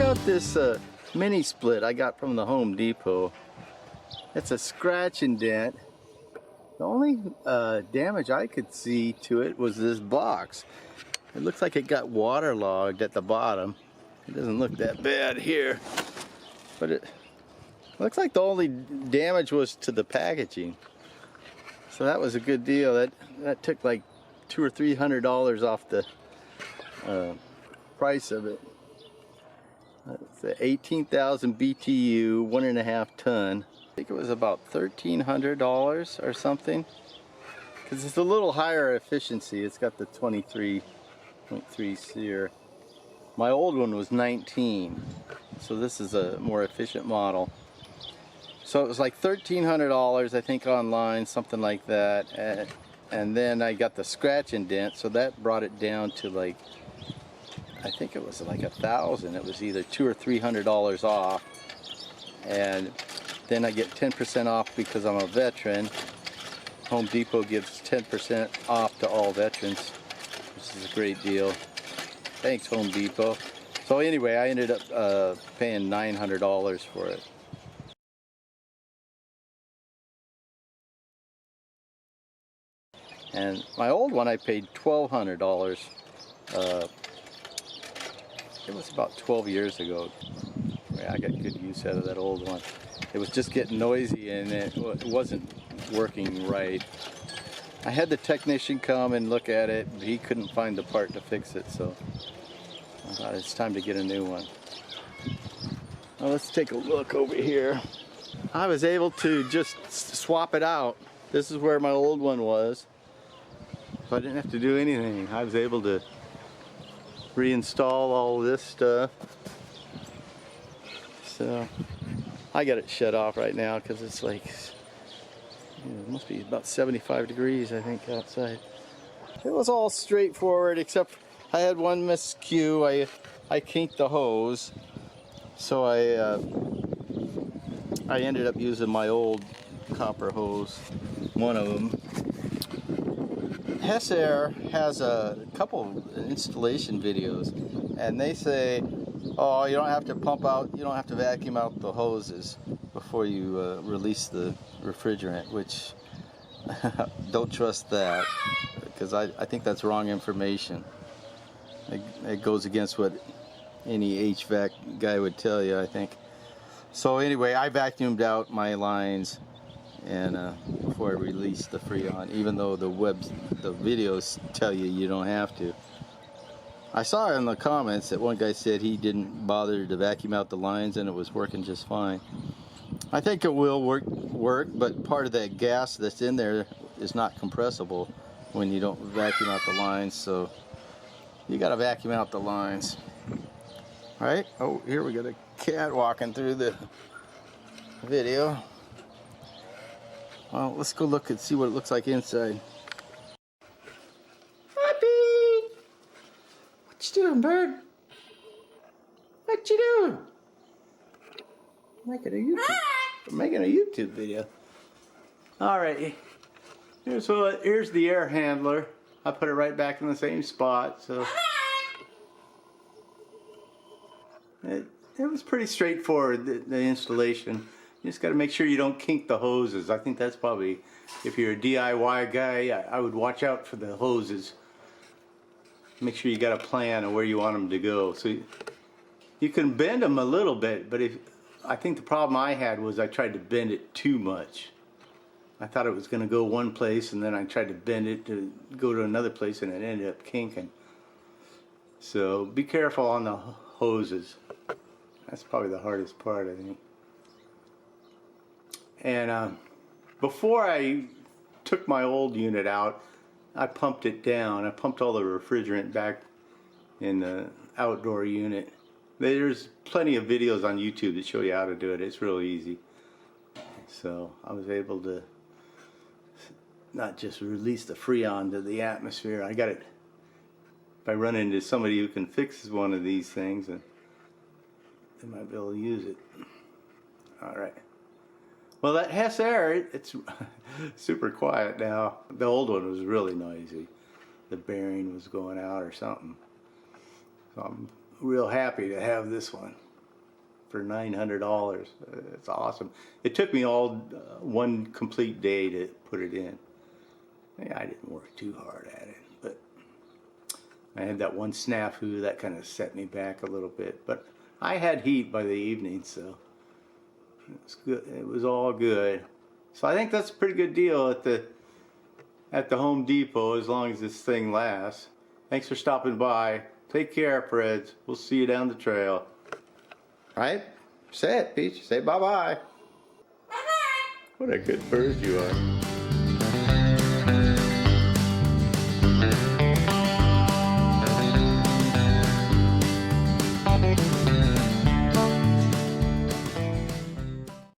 check out this mini split I got from the Home Depot. It's a scratch and dent. The only damage I could see to it was this box. It looks like it got waterlogged at the bottom. It doesn't look that bad here, but it looks like the only damage was to the packaging. So that was a good deal. That took like $200 or $300 off the price of it. It's a 18,000 BTU, 1.5 ton. I think it was about $1,300 or something, because it's a little higher efficiency. It's got the 23.3 SEER. My old one was 19, so this is a more efficient model. So it was like $1,300 I think online, something like that. And then I got the scratch and dent, so that brought it down to like, I think it was like $1,000. It was either $200 or $300 off. And then I get 10% off because I'm a veteran. Home Depot gives 10% off to all veterans, which is a great deal. Thanks, Home Depot. So anyway, I ended up paying $900 for it. And my old one I paid $1,200. It was about 12 years ago. I got good use out of that old one. It was just getting noisy and it wasn't working right. I had the technician come and look at it, but he couldn't find the part to fix it, so I thought it's time to get a new one. Well, let's take a look over here. I was able to just swap it out. This is where my old one was. So I didn't have to do anything. I was able to reinstall all this stuff. So I got it shut off right now because it's like, it must be about 75 degrees I think outside. It was all straightforward except I had one miscue. I kinked the hose, so I ended up using my old copper hose, one of them. Hessaire has a couple installation videos, and they say, oh, you don't have to pump out, you don't have to vacuum out the hoses before you release the refrigerant, which don't trust that, because I think that's wrong information. It goes against what any HVAC guy would tell you, I think. So anyway, I vacuumed out my lines and before I released the Freon, even though the videos tell you don't have to. I saw in the comments that one guy said he didn't bother to vacuum out the lines and it was working just fine. I think it will work, but part of that gas that's in there is not compressible when you don't vacuum out the lines, so you got to vacuum out the lines. All right, oh, here we got a cat walking through the video. Well, let's go look and see what it looks like inside. Happy! What you doing, bird? What you doing? Making a YouTube video. Alright, here's the air handler. I put it right back in the same spot, so it was pretty straightforward, the installation. You just got to make sure you don't kink the hoses. I think that's probably, if you're a DIY guy, I would watch out for the hoses. Make sure you got a plan of where you want them to go. So you can bend them a little bit, but I think the problem I had was I tried to bend it too much. I thought it was going to go one place, and then I tried to bend it to go to another place, and it ended up kinking. So be careful on the hoses. That's probably the hardest part, I think. And before I took my old unit out, I pumped it down. I pumped all the refrigerant back in the outdoor unit. There's plenty of videos on YouTube that show you how to do it. It's real easy. So I was able to not just release the Freon to the atmosphere. I got it. If I run into somebody who can fix one of these things, then they might be able to use it. All right. Well, that Hessaire, it's super quiet now. The old one was really noisy. The bearing was going out or something. So I'm real happy to have this one. for $900. It's awesome. It took me all one complete day to put it in. I didn't work too hard at it, but I had that one snafu that kind of set me back a little bit. But I had heat by the evening, so it was good. It was all good. So I think that's a pretty good deal at the Home Depot, as long as this thing lasts. Thanks for stopping by. Take care, Freds. We'll see you down the trail. All right? Say it, Peach. Say bye-bye. Bye-bye. What a good bird you are.